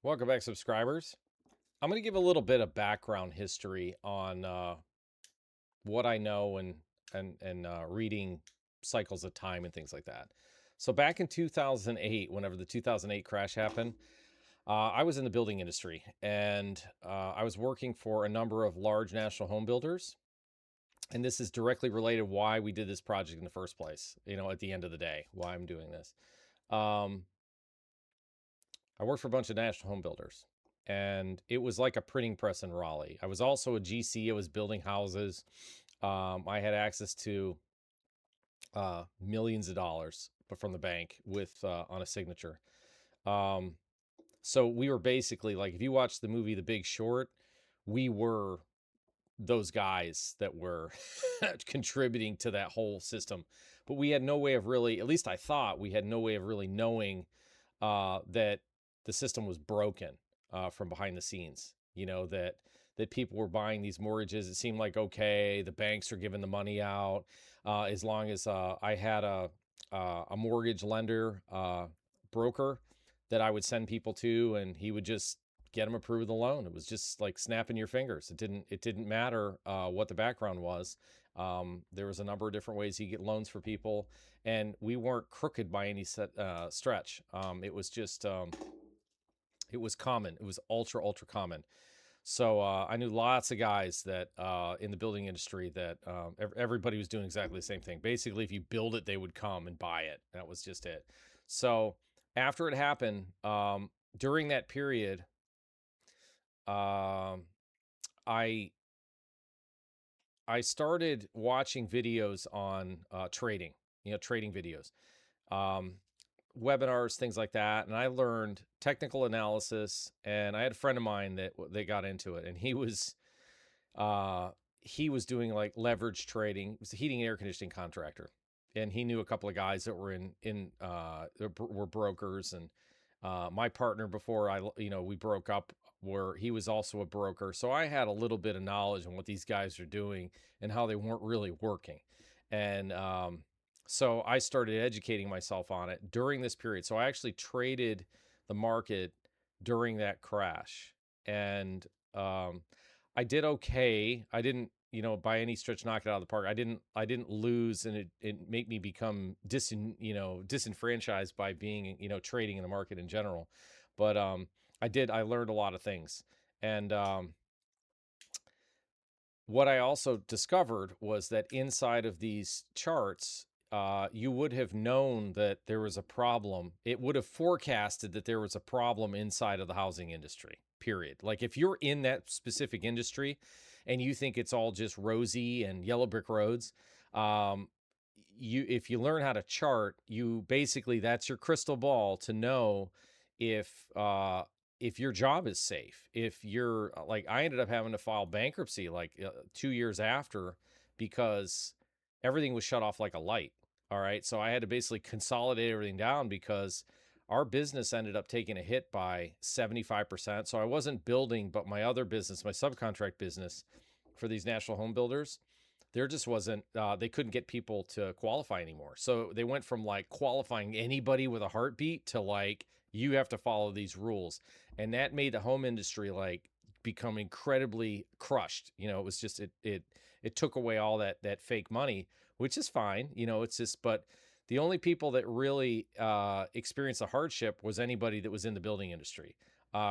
Welcome back, subscribers. I'm going to give a little bit of background history on what I know and reading cycles of time and things like that. So back in 2008, whenever the 2008 crash happened, I was in the building industry and I was working for a number of large national home builders. And this is directly related why we did this project in the first place. At the end of the day, why I'm doing this. Um, I worked for a bunch of national home builders, and it was like a printing press in Raleigh. I was also a GC. I was building houses. I had access to millions of dollars, but from the bank with on a signature. Um, so we were basically like, if you watch the movie The Big Short, we were those guys that were contributing to that whole system. But we had no way of really, at least I thought we had no way of really knowing that the system was broken from behind the scenes. That people were buying these mortgages. It seemed like okay, the banks are giving the money out as long as I had a mortgage lender broker that I would send people to, and he would just get them approved the loan. It was just like snapping your fingers. It didn't matter what the background was. There was a number of different ways you get loans for people, and we weren't crooked by any stretch. It was just it was common. It was ultra common. So I knew lots of guys that in the building industry that everybody was doing exactly the same thing. Basically, if you build it, they would come and buy it. That was just it. So after it happened, during that period, um, I I started watching videos on trading. Trading videos. Um, Webinars, things like that. And I learned technical analysis. And I had a friend of mine that they got into it, and uh, he was doing like leverage trading. He was a heating and air conditioning contractor, and he knew a couple of guys that were were brokers. And my partner before we broke up, where he was also a broker. So I had a little bit of knowledge on what these guys are doing and how they weren't really working. And so I started educating myself on it during this period. So I actually traded the market during that crash. And I did okay. I didn't, by any stretch knock it out of the park. I didn't lose, and it made me become disenfranchised by being, trading in the market in general. But I learned a lot of things. And what I also discovered was that inside of these charts, you would have known that there was a problem. It would have forecasted that there was a problem inside of the housing industry, period. Like if you're in that specific industry and you think it's all just rosy and yellow brick roads, um, if you learn how to chart, you basically, that's your crystal ball to know if if your job is safe. If you're like, I ended up having to file bankruptcy like 2 years after, because everything was shut off like a light. All right. So I had to basically consolidate everything down because our business ended up taking a hit by 75%. So I wasn't building, but my other business, my subcontract business for these national home builders, there just wasn't, they couldn't get people to qualify anymore. So they went from like qualifying anybody with a heartbeat to like, you have to follow these rules. And that made the home industry like become incredibly crushed. It was just, it took away all that fake money, which is fine. It's just, but the only people that really experienced the hardship was anybody that was in the building industry.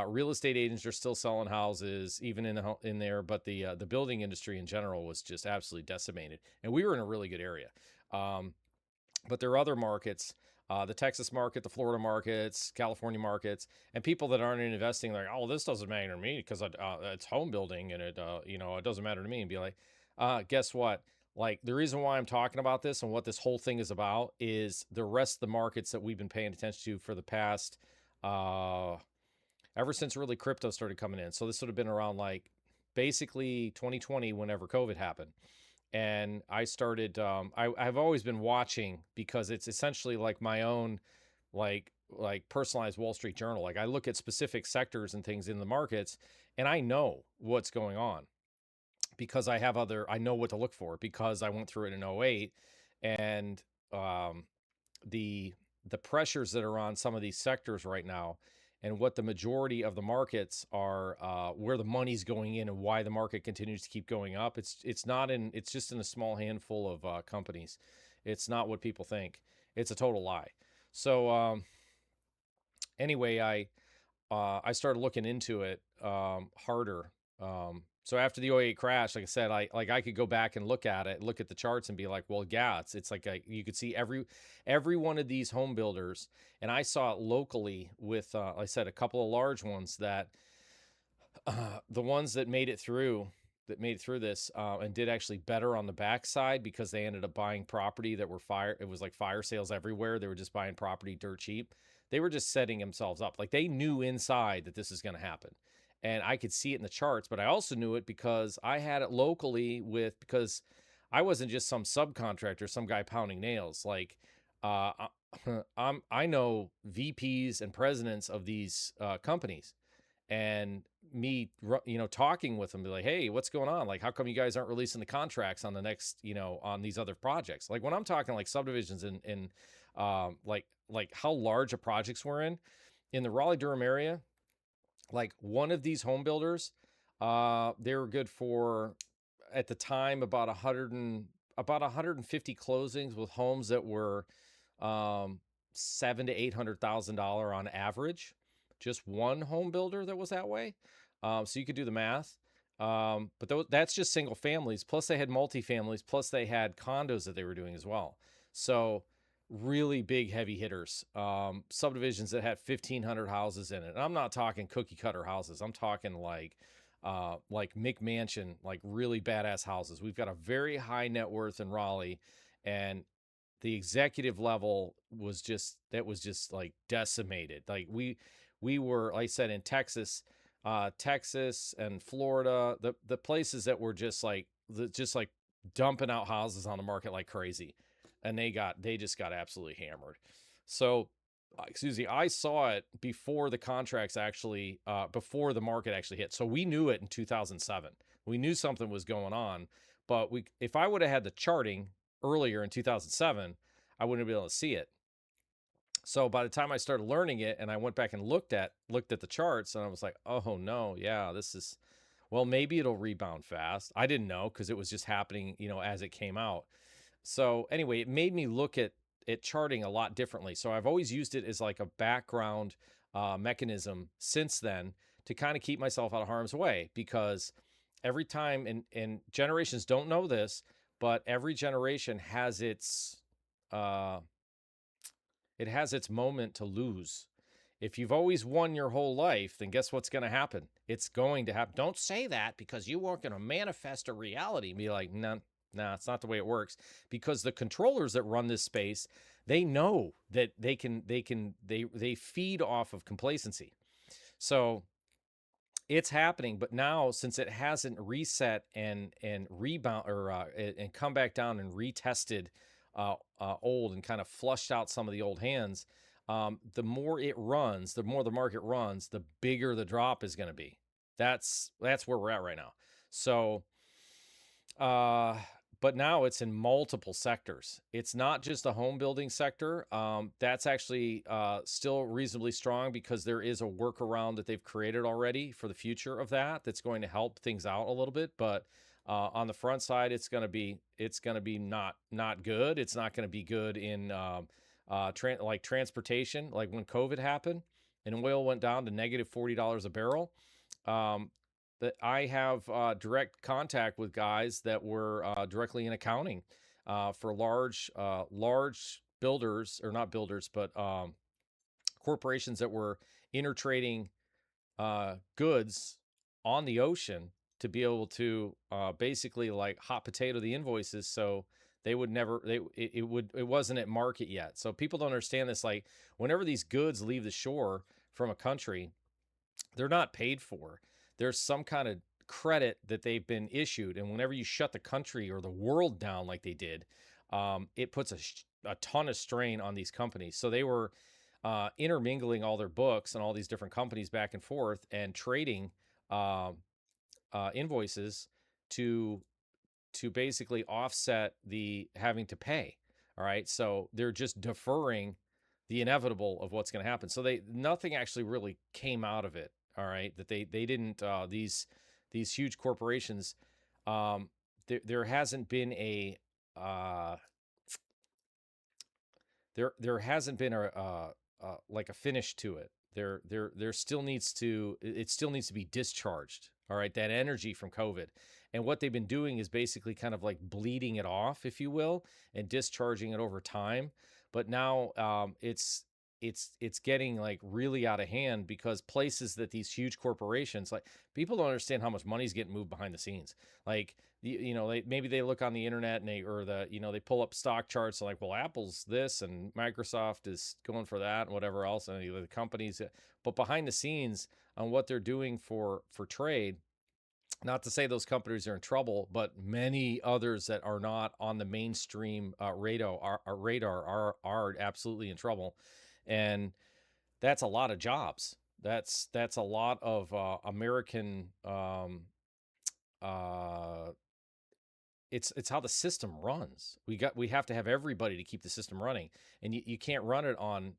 Real estate agents are still selling houses, even in there, but the building industry in general was just absolutely decimated. And we were in a really good area, um, but there are other markets, the Texas market, the Florida markets, California markets, and people that aren't investing like, oh, this doesn't matter to me because it's home building and it doesn't matter to me. And be like, guess what? Like the reason why I'm talking about this and what this whole thing is about is the rest of the markets that we've been paying attention to for the past. Ever since really crypto started coming in. So this would have been around like basically 2020 whenever COVID happened. And I started, I've always been watching because it's essentially like my own, like personalized Wall Street Journal. Like I look at specific sectors and things in the markets, and I know what's going on because I know what to look for because I went through it in '08. And um, the the pressures that are on some of these sectors right now, and what the majority of the markets are, where the money's going in and why the market continues to keep going up. It's just in a small handful of companies. It's not what people think. It's a total lie. So anyway, I started looking into it harder. So after the '08 crash, like I said, I could go back and look at it, look at the charts, and be like, well, yeah, it's like you could see every one of these home builders, and I saw it locally with, like I said, a couple of large ones that the ones that made it through this and did actually better on the backside because they ended up buying property that were fire. It was like fire sales everywhere. They were just buying property dirt cheap. They were just setting themselves up. Like they knew inside that this is going to happen. And I could see it in the charts, but I also knew it because I had it locally because I wasn't just some subcontractor, some guy pounding nails. Like uh, I know VPs and presidents of these companies, and me talking with them, be like, hey, what's going on, like how come you guys aren't releasing the contracts on the next, on these other projects, like when I'm talking like subdivisions and like how large a projects we're in the Raleigh Durham area. Like one of these home builders, they were good for, at the time, about 150 closings with homes that were um seven to $800,000 on average. Just one home builder that was that way. So you could do the math. But that's just single families. Plus they had multifamilies. Plus they had condos that they were doing as well. So really big heavy hitters. Subdivisions that had 1,500 houses in it. And I'm not talking cookie cutter houses. I'm talking like McMansion, like really badass houses. We've got a very high net worth in Raleigh, and the executive level was just like decimated. Like we were, like I said, in Texas, Texas and Florida, the places that were just like dumping out houses on the market like crazy, and they just got absolutely hammered. So excuse me, I saw it before the contracts actually, before the market actually hit. So we knew it in 2007. We knew something was going on, but if I would have had the charting earlier in 2007, I wouldn't have been able to see it. So by the time I started learning it and I went back and looked at the charts, and I was like, oh no, yeah, this is, well, maybe it'll rebound fast. I didn't know because it was just happening, as it came out. So anyway, it made me look at charting a lot differently. So I've always used it as like a background mechanism since then to kind of keep myself out of harm's way, because every time, and generations don't know this, but every generation has uh, its moment to lose. If you've always won your whole life, then guess what's going to happen? It's going to happen. Don't say that because you weren't going to manifest a reality. Be like, no, nah, it's not the way it works. Because the controllers that run this space, they know that they feed off of complacency. So it's happening, but now since it hasn't reset and rebound, or and come back down and retested old and kind of flushed out some of the old hands, the more it runs, the more the market runs, the bigger the drop is going to be. That's where we're at right now. So uh but now it's in multiple sectors. It's not just the home building sector. That's actually still reasonably strong because there is a workaround that they've created already for the future of that's going to help things out a little bit. But on the front side, it's going to be not good. It's not going to be good in like transportation. Like when COVID happened and oil went down to negative $40 a barrel. Um, that I have direct contact with guys that were directly in accounting for large builders, or not builders, but corporations that were intertrading goods on the ocean to be able to basically like hot potato the invoices. So they would never, it wasn't at market yet. So people don't understand this. Like whenever these goods leave the shore from a country, they're not paid for. There's some kind of credit that they've been issued, and whenever you shut the country or the world down like they did, it puts a ton of strain on these companies. So they were intermingling all their books and all these different companies back and forth and trading uh, invoices to basically offset the having to pay. All right, so they're just deferring the inevitable of what's going to happen. So nothing actually really came out of it. All right, that they didn't these huge corporations. There hasn't been a uh, there hasn't been like a finish to it. There still needs to it still needs to be discharged. All right, that energy from COVID, and what they've been doing is basically kind of like bleeding it off, if you will, and discharging it over time. But now it's getting like really out of hand because places that these huge corporations, like, people don't understand how much money's getting moved behind the scenes. Like, maybe they look on the internet and they pull up stock charts and like, well, Apple's this and Microsoft is going for that and whatever else, and the companies, but behind the scenes on what they're doing for trade. Not to say those companies are in trouble, but many others that are not on the mainstream radar are absolutely in trouble, and that's a lot of jobs. That's a lot of American. Uh, it's how the system runs. We have to have everybody to keep the system running, and you can't run it on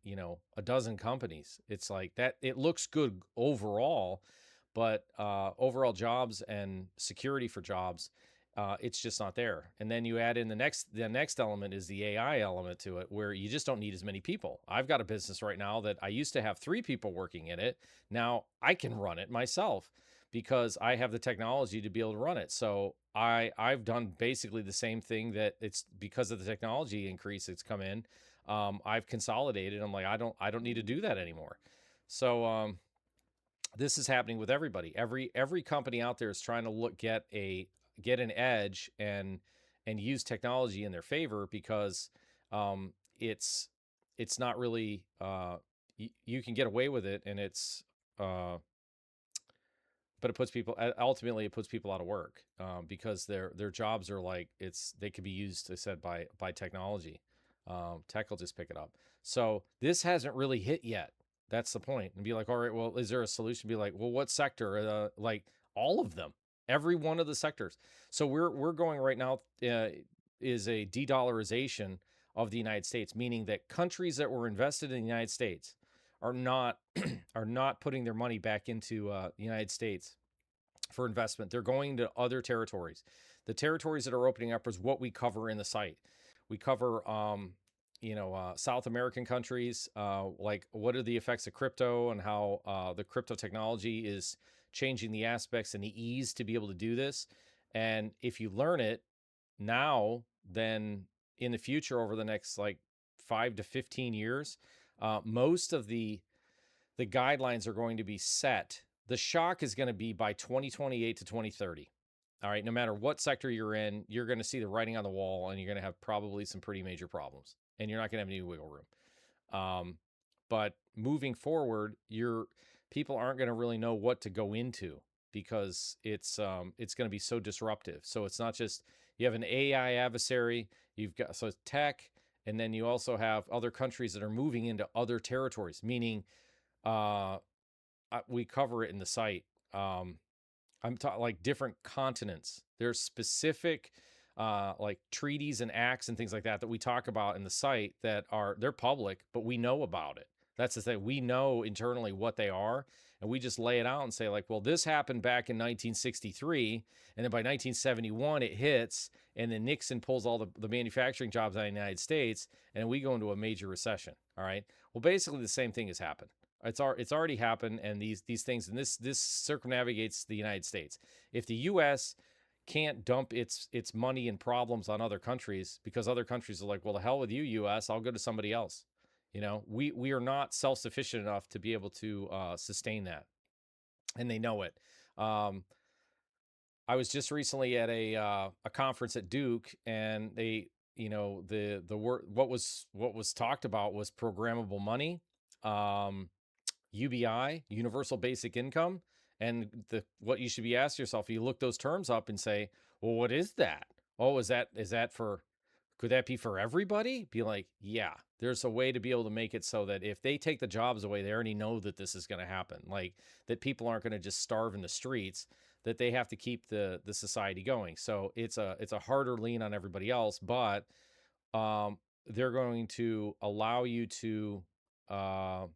a dozen companies. It's like that. It looks good overall, but overall jobs and security for jobs, it's just not there. And then you add in the next element is the AI element to it, where you just don't need as many people. I've got a business right now that I used to have 3 people working in it. Now I can run it myself because I have the technology to be able to run it. So I've done basically the same thing, that it's because of the technology increase that's come in. I've consolidated. I'm like, I don't need to do that anymore. So this is happening with everybody. Every company out there is trying to get an edge and use technology in their favor, because it's not really you can get away with it, and it's uh, but it puts people out of work, because their jobs are like, they could be used, I said, by technology. Tech will just pick it up. So this hasn't really hit yet. That's the point. And be like, all right, well, is there a solution? Be like, well, what sector? Like, all of them, every one of the sectors. So we're going right now, is a de-dollarization of the United States, meaning that countries that were invested in the United States are not are not putting their money back into the United States for investment. They're going to other territories. The territories that are opening up is what we cover in the site. We cover, South American countries, like what are the effects of crypto and how the crypto technology is changing the aspects and the ease to be able to do this. And if you learn it now, then in the future, over the next like 5 to 15 years, most of the guidelines are going to be set. The shock is going to be by 2028 to 2030. All right, no matter what sector you're in, you're going to see the writing on the wall, and you're going to have probably some pretty major problems, and you're not going to have any wiggle room. But moving forward, people aren't going to really know what to go into, because it's going to be so disruptive. So it's not just you have an AI adversary, you've got so it's tech, and then you also have other countries that are moving into other territories, meaning uh, we cover it in the site. I'm talking like different continents. There's specific like treaties and acts and things like that we talk about in the site that they're public, but we know about it. That's the thing. We know internally what they are, and we just lay it out and say like, well, this happened back in 1963, and then by 1971 it hits, and then Nixon pulls all the manufacturing jobs out of the United States, and then we go into a major recession. All right. Well, basically the same thing has happened. It's already happened, and these things, and this circumnavigates the United States. If the U.S. can't dump its money and problems on other countries, because other countries are like, well, the hell with you, U.S., I'll go to somebody else. We are not self sufficient enough to be able to sustain that, and they know it. Um, I was just recently at a conference at Duke, and they, the word what was talked about was programmable money. UBI, universal basic income, and what you should be asking yourself, you look those terms up and say, well, what is that? Oh, is that for, could that be for everybody? Be like, yeah, there's a way to be able to make it so that if they take the jobs away, they already know that this is going to happen. Like, that people aren't going to just starve in the streets, that they have to keep the society going. So it's a harder lean on everybody else, but they're going to allow you to there'll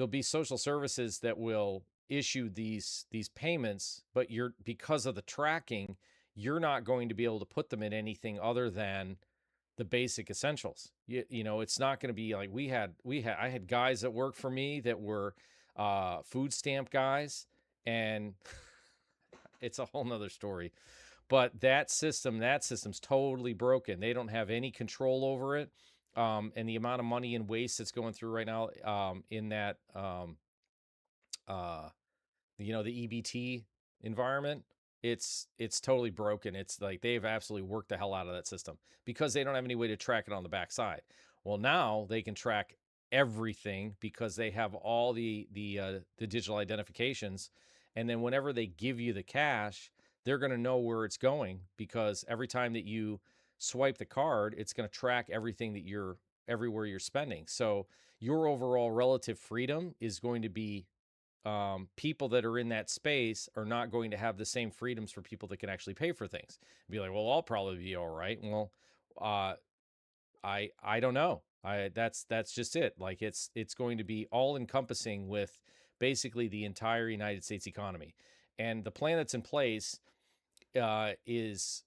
be social services that will issue these payments, but because of the tracking, you're not going to be able to put them in anything other than the basic essentials. You know, it's not going to be like I had guys that worked for me that were food stamp guys, and it's a whole nother story. But that system's totally broken. They don't have any control over it. And the amount of money and waste that's going through right now in that, the EBT environment, it's totally broken. It's like they've absolutely worked the hell out of that system because they don't have any way to track it on the backside. Well, now they can track everything because they have all the digital identifications, and then whenever they give you the cash, they're going to know where it's going because every time that you swipe the card, it's going to track everything that everywhere you're spending. So your overall relative freedom is going to be, people that are in that space are not going to have the same freedoms for people that can actually pay for things. Be like, well, I'll probably be all right. Well, I don't know. That's just it. Like it's going to be all encompassing with basically the entire United States economy, and the plan that's in place is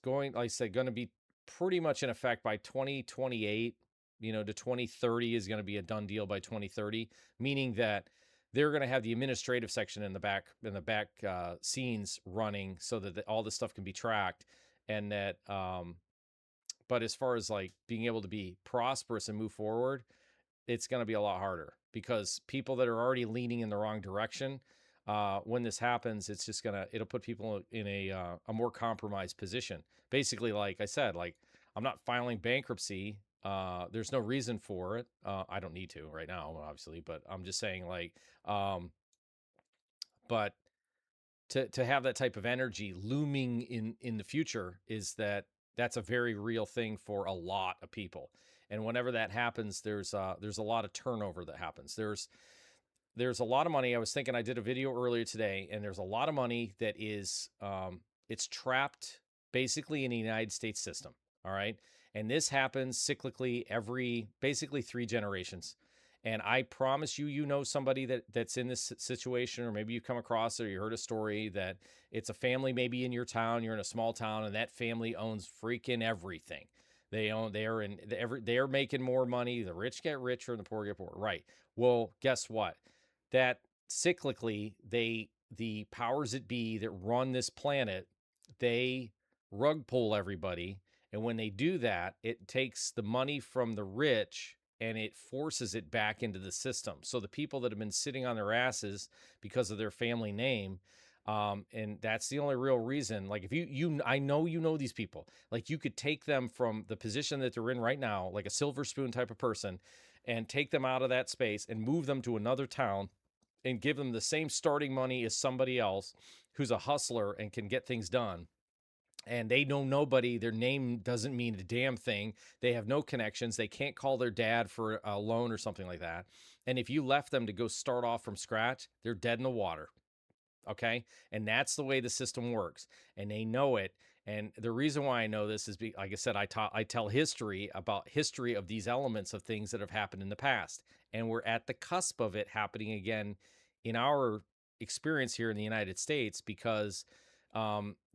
going, like I said, going to be pretty much in effect by 2028. To 2030 is going to be a done deal by 2030, meaning that they're going to have the administrative section in the back scenes running so that all this stuff can be tracked, and that but as far as like being able to be prosperous and move forward, it's going to be a lot harder because people that are already leaning in the wrong direction, when this happens, it'll put people in a more compromised position. Basically, like I said, like I'm not filing bankruptcy. There's no reason for it. I don't need to right now, obviously, but I'm just saying like, but to have that type of energy looming in the future that's a very real thing for a lot of people. And whenever that happens, there's a lot of turnover that happens. There's a lot of money. I was thinking, I did a video earlier today, and there's a lot of money that is it's trapped basically in the United States system. All right. And this happens cyclically every basically 3 generations. And I promise you, somebody that's in this situation, or maybe you come across it, or you heard a story that it's a family maybe in your town, you're in a small town, and that family owns freaking everything. They are making more money. The rich get richer and the poor get poorer. Right. Well, guess what? That cyclically, the powers that be that run this planet, they rug pull everybody. And when they do that, it takes the money from the rich and it forces it back into the system. So the people that have been sitting on their asses because of their family name, and that's the only real reason. Like if I know these people, like you could take them from the position that they're in right now, like a silver spoon type of person, and take them out of that space and move them to another town and give them the same starting money as somebody else who's a hustler and can get things done. And they know nobody. Their name doesn't mean a damn thing. They have no connections. They can't call their dad for a loan or something like that. And if you left them to go start off from scratch, they're dead in the water. Okay. And that's the way the system works. And they know it. And the reason why I know this is, like I said, I tell history of these elements of things that have happened in the past. And we're at the cusp of it happening again in our experience here in the United States, because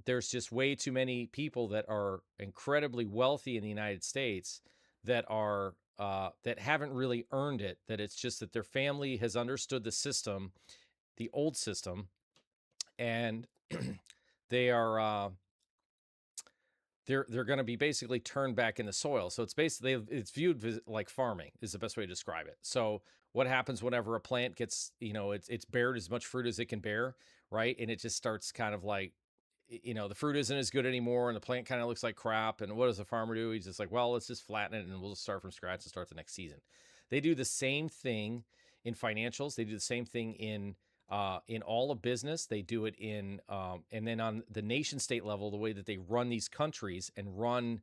there's just way too many people that are incredibly wealthy in the United States that haven't really earned it. That it's just that their family has understood the system, the old system, and they are they're going to be basically turned back in the soil. So it's viewed like farming is the best way to describe it. So what happens whenever a plant gets, it's bared as much fruit as it can bear, right? And it just starts kind of like, the fruit isn't as good anymore, and the plant kind of looks like crap. And what does the farmer do? He's just like, well, let's just flatten it and we'll just start from scratch and start the next season. They do the same thing in financials. They do the same thing in all of business. They do it in, and then on the nation state level, the way that they run these countries and run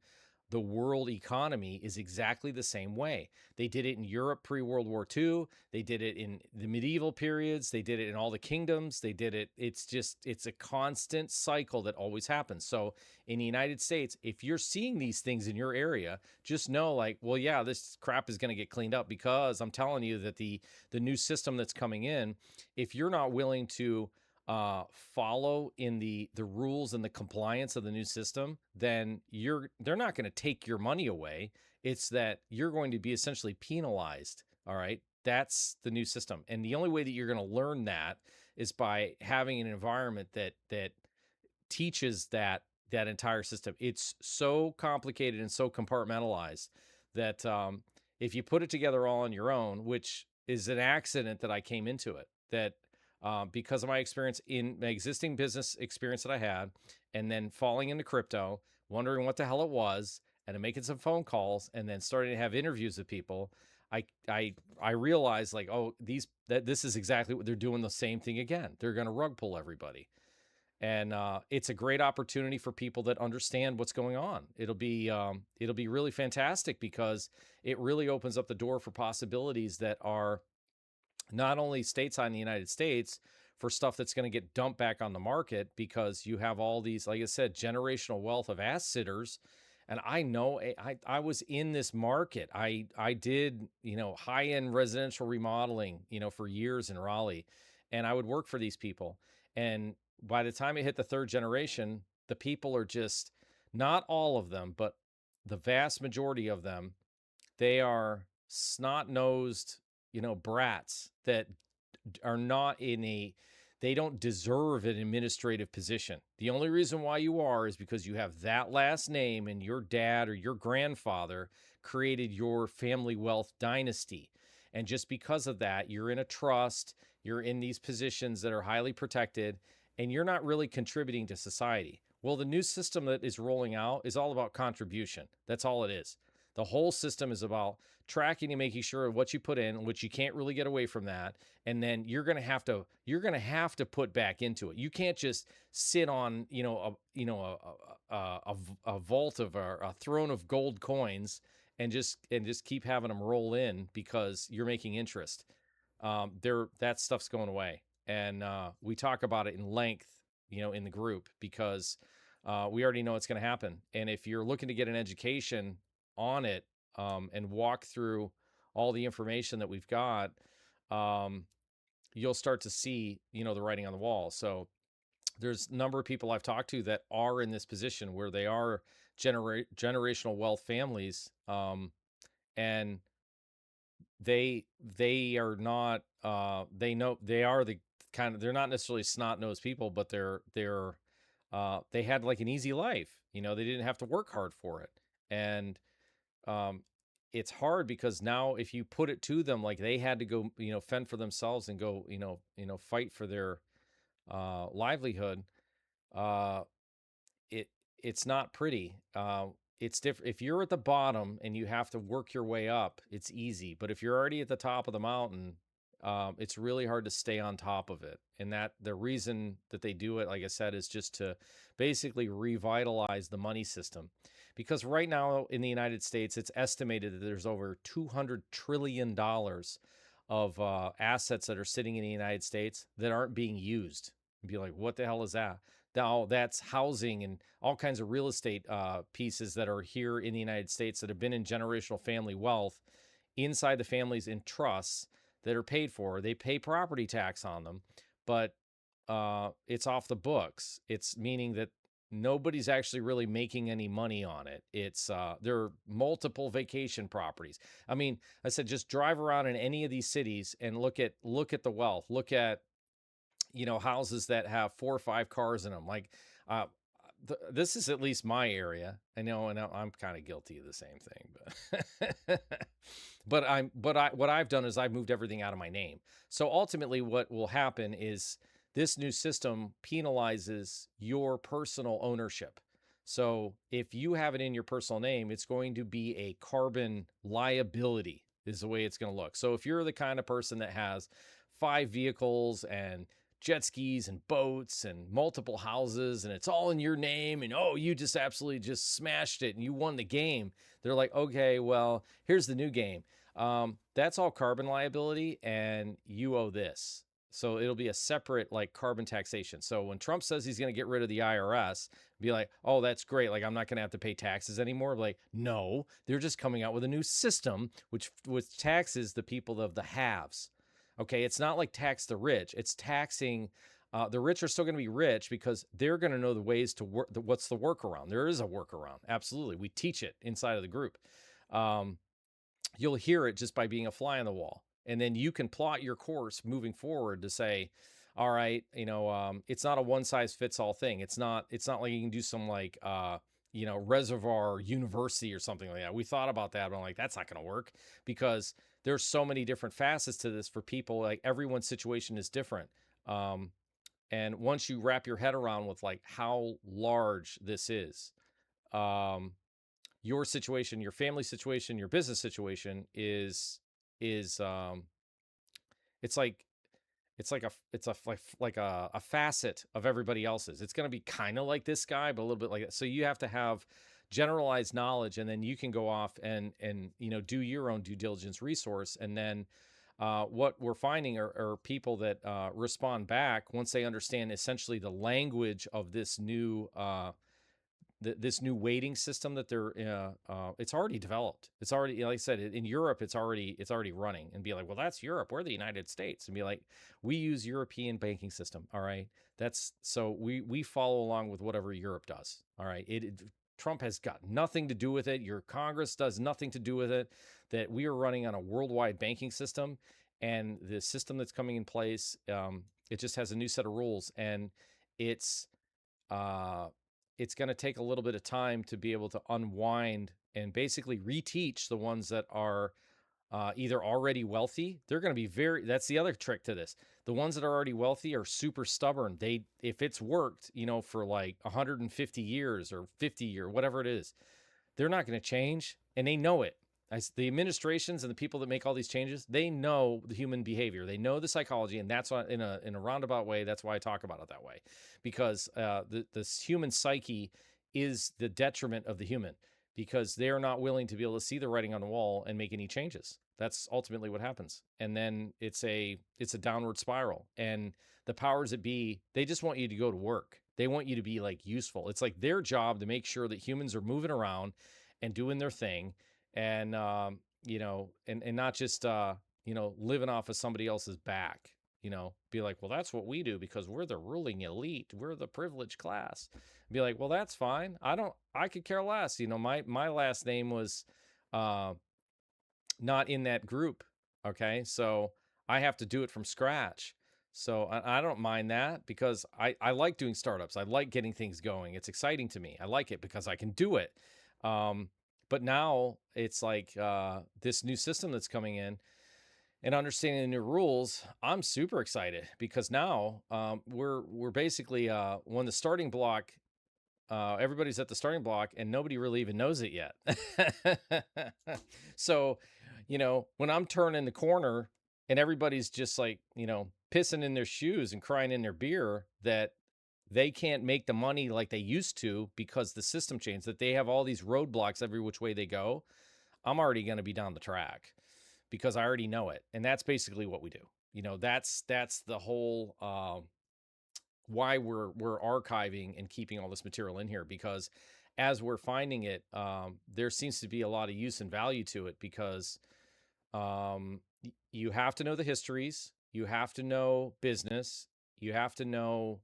the world economy is exactly the same way. They did it in Europe pre-World War II. They did it in the medieval periods. They did it in all the kingdoms. They did it. It's a constant cycle that always happens. So in the United States, if you're seeing these things in your area, just know like, well, yeah, this crap is going to get cleaned up, because I'm telling you that the new system that's coming in, if you're not willing to follow in the rules and the compliance of the new system, then they're not going to take your money away. It's that you're going to be essentially penalized. All right. That's the new system. And the only way that you're going to learn that is by having an environment that teaches that entire system. It's so complicated and so compartmentalized that if you put it together all on your own, which is an accident that I came into it, that because of my experience in my existing business experience that I had, and then falling into crypto, wondering what the hell it was, and then making some phone calls, and then starting to have interviews with people, I realized like, oh, this is exactly what they're doing. The same thing again. They're going to rug pull everybody. And it's a great opportunity for people that understand what's going on. It'll be really fantastic, because it really opens up the door for possibilities that are not only stateside in the United States for stuff that's going to get dumped back on the market, because you have all these, like I said, generational wealth of ass sitters. And I know I was in this market. I did, high-end residential remodeling, for years in Raleigh, and I would work for these people. And by the time it hit the third generation, the people are just, not all of them, but the vast majority of them, they are snot-nosed, brats that are not they don't deserve an administrative position. The only reason why you are is because you have that last name and your dad or your grandfather created your family wealth dynasty. And just because of that, you're in a trust, you're in these positions that are highly protected, and you're not really contributing to society. Well, the new system that is rolling out is all about contribution. That's all it is. The whole system is about tracking and making sure what you put in, which you can't really get away from that. And then you're going to have to put back into it. You can't just sit on, a vault of a throne of gold coins and just keep having them roll in because you're making interest. That stuff's going away. And we talk about it in length, in the group, because we already know it's going to happen. And if you're looking to get an education on it, and walk through all the information that we've got, you'll start to see, the writing on the wall. So there's a number of people I've talked to that are in this position where they are generational wealth families, and they are not, they know they are the kind of, they're not necessarily snot-nosed people, but they had like an easy life. They didn't have to work hard for it. And it's hard because now if you put it to them, like they had to go, fend for themselves and go, fight for their livelihood. It's not pretty. It's different. If you're at the bottom and you have to work your way up, it's easy. But if you're already at the top of the mountain, it's really hard to stay on top of it. And that the reason that they do it, like I said, is just to basically revitalize the money system. Because right now in the United States, it's estimated that there's over $200 trillion of assets that are sitting in the United States that aren't being used. You'd be like, what the hell is that? Now, that's housing and all kinds of real estate pieces that are here in the United States that have been in generational family wealth inside the families in trusts that are paid for. They pay property tax on them, but it's off the books. It's meaning that nobody's actually really making any money on it. It's there are multiple vacation properties. I mean, I said just drive around in any of these cities and look at the wealth. Look at houses that have 4 or 5 cars in them. Like this is at least my area. I know, and I'm kind of guilty of the same thing, but what I've done is I've moved everything out of my name. So ultimately, what will happen is this new system penalizes your personal ownership. So if you have it in your personal name, it's going to be a carbon liability is the way it's going to look. So if you're the kind of person that has 5 vehicles and jet skis and boats and multiple houses, and it's all in your name, and oh, you just absolutely just smashed it and you won the game. They're like, okay, well, here's the new game. That's all carbon liability, and you owe this. So it'll be a separate like carbon taxation. So when Trump says he's going to get rid of the IRS, be like, oh, that's great. Like, I'm not going to have to pay taxes anymore. Like, no, they're just coming out with a new system which taxes the people of the haves. Okay, it's not like tax the rich. It's taxing the rich are still going to be rich because they're going to know the ways to work. What's the workaround? There is a workaround. Absolutely, we teach it inside of the group. You'll hear it just by being a fly on the wall, and then you can plot your course moving forward to say, all right, it's not a one size fits all thing. It's not like you can do some like reservoir university or something like that. We thought about that, but I'm like, that's not going to work because there's so many different facets to this for people. Like, everyone's situation is different. And once you wrap your head around with like how large this is, your situation, your family situation, your business situation is it's like a facet of everybody else's. It's going to be kind of like this guy, but a little bit like that. So you have to have generalized knowledge, and then you can go off and do your own due diligence resource. And then what we're finding are people that respond back once they understand essentially the language of this new this new weighting system that they're it's already developed. It's already, like I said, in Europe, it's already running. And be like, well, that's Europe, we're the United States. And be like, we use European banking system. All right, that's so we follow along with whatever Europe does. All right, Trump has got nothing to do with it. Your Congress does nothing to do with it. That we are running on a worldwide banking system, and the system that's coming in place, it just has a new set of rules, and it's uh, it's going to take a little bit of time to be able to unwind and basically reteach the ones that are either already wealthy. They're going to be that's the other trick to this. The ones that are already wealthy are super stubborn. If it's worked, for like 150 years or 50 or whatever it is, they're not going to change, and they know it. The administrations and the people that make all these changes, they know the human behavior. They know the psychology, and that's why, in a roundabout way, that's why I talk about it that way, because this human psyche is the detriment of the human, because they're not willing to be able to see the writing on the wall and make any changes. That's ultimately what happens, and then it's a downward spiral. And the powers that be, they just want you to go to work. They want you to be like useful. It's like their job to make sure that humans are moving around and doing their thing, and and not just living off of somebody else's back. Be like, well, that's what we do because we're the ruling elite, we're the privileged class. Be like, well, that's fine. I could care less. My last name was not in that group. Okay, so I have to do it from scratch. So I don't mind that, because I like doing startups. I like getting things going. It's exciting to me. I like it because I can do it. But now it's like this new system that's coming in and understanding the new rules. I'm super excited because now we're basically when the starting block, everybody's at the starting block and nobody really even knows it yet. So, when I'm turning the corner and everybody's just like, pissing in their shoes and crying in their beer that they can't make the money like they used to because the system changed, that they have all these roadblocks every which way they go, I'm already going to be down the track because I already know it. And that's basically what we do. That's the whole why we're archiving and keeping all this material in here, because as we're finding it, there seems to be a lot of use and value to it, because you have to know the histories, you have to know business, you have to know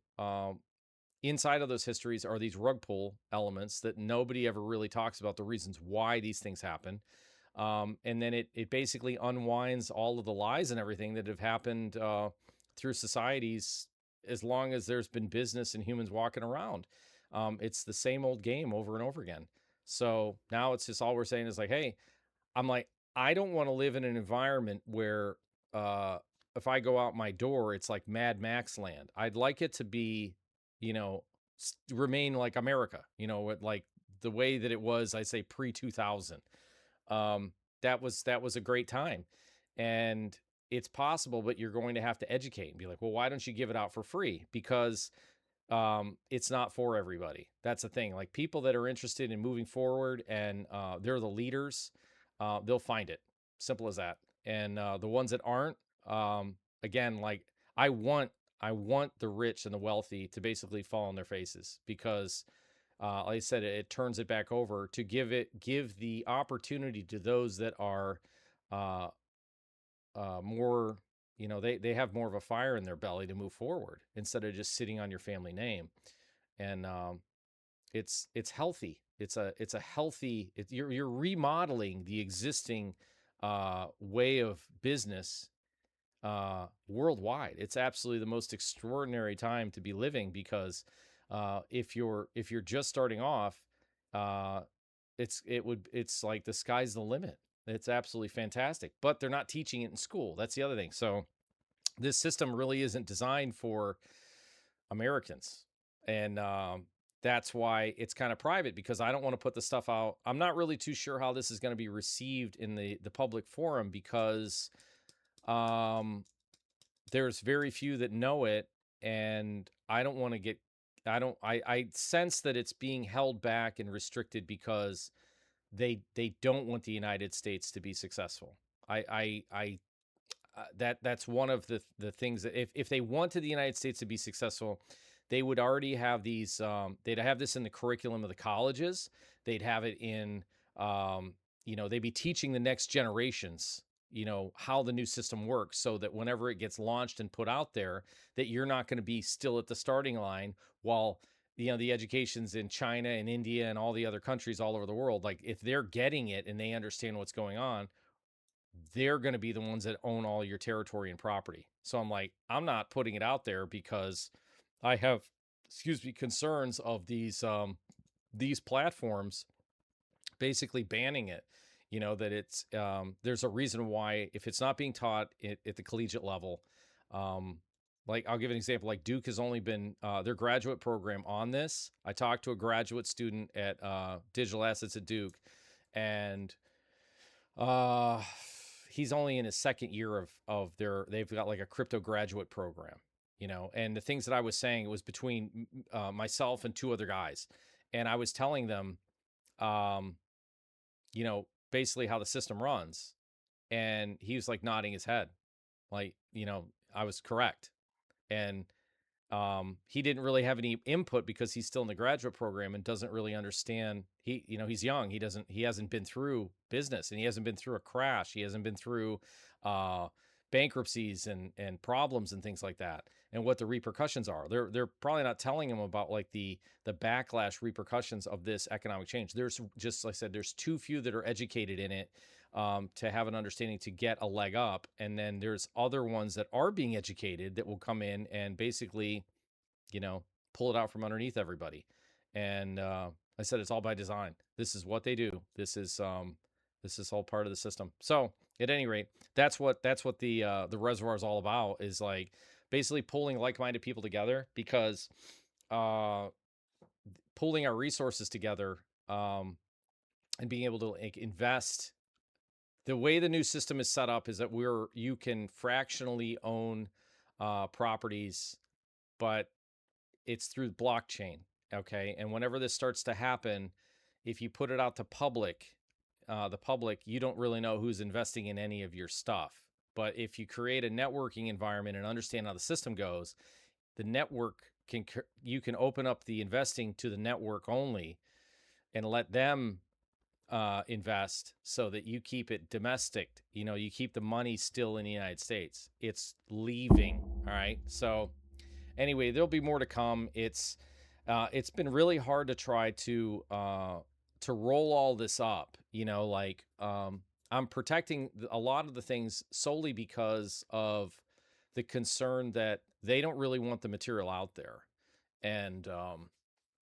inside of those histories are these rug pull elements that nobody ever really talks about, the reasons why these things happen. And then it basically unwinds all of the lies and everything that have happened through societies as long as there's been business and humans walking around. It's the same old game over and over again. So now it's just all we're saying is like, hey, I'm like, I don't want to live in an environment where if I go out my door, it's like Mad Max land. I'd like it to be, remain like America, like the way that it was, I say pre 2000. That was a great time. And it's possible, but you're going to have to educate and be like, well, why don't you give it out for free? Because it's not for everybody. That's the thing. Like people that are interested in moving forward and they're the leaders, they'll find it. Simple as that. And the ones that aren't, again, like I want, I want the rich and the wealthy to basically fall on their faces because, like I said, it turns it back over to give the opportunity to those that are uh, more, they have more of a fire in their belly to move forward instead of just sitting on your family name. And it's healthy. It's a healthy. You're remodeling the existing way of business worldwide. It's absolutely the most extraordinary time to be living because if you're just starting off, uh, it's like the sky's the limit. It's absolutely fantastic, but they're not teaching it in school. That's the other thing. So this system really isn't designed for Americans, and that's why it's kind of private because I don't want to put the stuff out. I'm not really too sure how this is going to be received in the public forum because um, there's very few that know it, and I don't want to get. I sense that it's being held back and restricted because they don't want the United States to be successful. I that's one of the things that if they wanted the United States to be successful, they would already have these. They'd have this in the curriculum of the colleges. They'd have it in. They'd be teaching the next generations. How the new system works, so that whenever it gets launched and put out there, that you're not going to be still at the starting line while the education's in China and India and all the other countries all over the world. Like if they're getting it and they understand what's going on, they're going to be the ones that own all your territory and property. So I'm like, I'm not putting it out there because I have, excuse me, concerns of these platforms basically banning it. That it's there's a reason why if it's not being taught at the collegiate level, like I'll give an example. Like Duke has only been their graduate program on this. I talked to a graduate student at Digital Assets at Duke, and uh, he's only in his second year of they've got like a crypto graduate program, and the things that I was saying, it was between myself and two other guys. And I was telling them, um, basically how the system runs. And he was like nodding his head, like, I was correct. And he didn't really have any input because he's still in the graduate program and doesn't really understand. He's young. He hasn't been through business, and he hasn't been through a crash. He hasn't been through uh, bankruptcies and problems and things like that, and what the repercussions are. They're probably not telling him about like the backlash repercussions of this economic change. There's, just like I said, there's too few that are educated in it to have an understanding to get a leg up. And then there's other ones that are being educated that will come in and basically, you know, pull it out from underneath everybody. And I said it's all by design. This is what they do. This is all part of the system. So at any rate, that's what the reservoir is all about. Is like basically pulling like-minded people together because uh, pulling our resources together and being able to like invest. The way the new system is set up is that you can fractionally own properties, but it's through blockchain. Okay. And whenever this starts to happen, if you put it out to the public, you don't really know who's investing in any of your stuff. But if you create a networking environment and understand how the system goes, the network you can open up the investing to the network only and let them invest so that you keep it domestic. You keep the money still in the United States. It's leaving. All right. So anyway, there'll be more to come. It's been really hard to try to roll all this up. I'm protecting a lot of the things solely because of the concern that they don't really want the material out there, and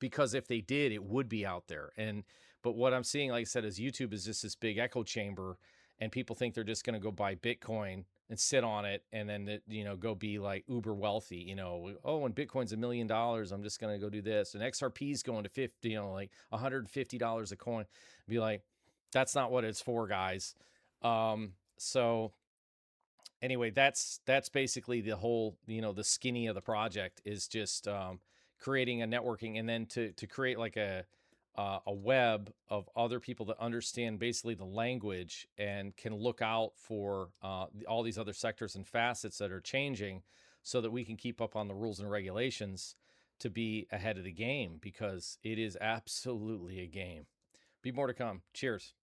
because if they did, it would be out there. And but what I'm seeing, like I said, is YouTube is just this big echo chamber, and people think they're just going to go buy Bitcoin and sit on it, and then go be like uber wealthy. Oh, when Bitcoin's $1 million, I'm just going to go do this, and XRP is going to 50, like $150 a coin. Be like, that's not what it's for, guys. So Anyway, that's basically the whole, the skinny of the project is just creating a networking, and then to create like a web of other people that understand basically the language and can look out for all these other sectors and facets that are changing, so that we can keep up on the rules and regulations to be ahead of the game, because it is absolutely a game. Be more to come. Cheers.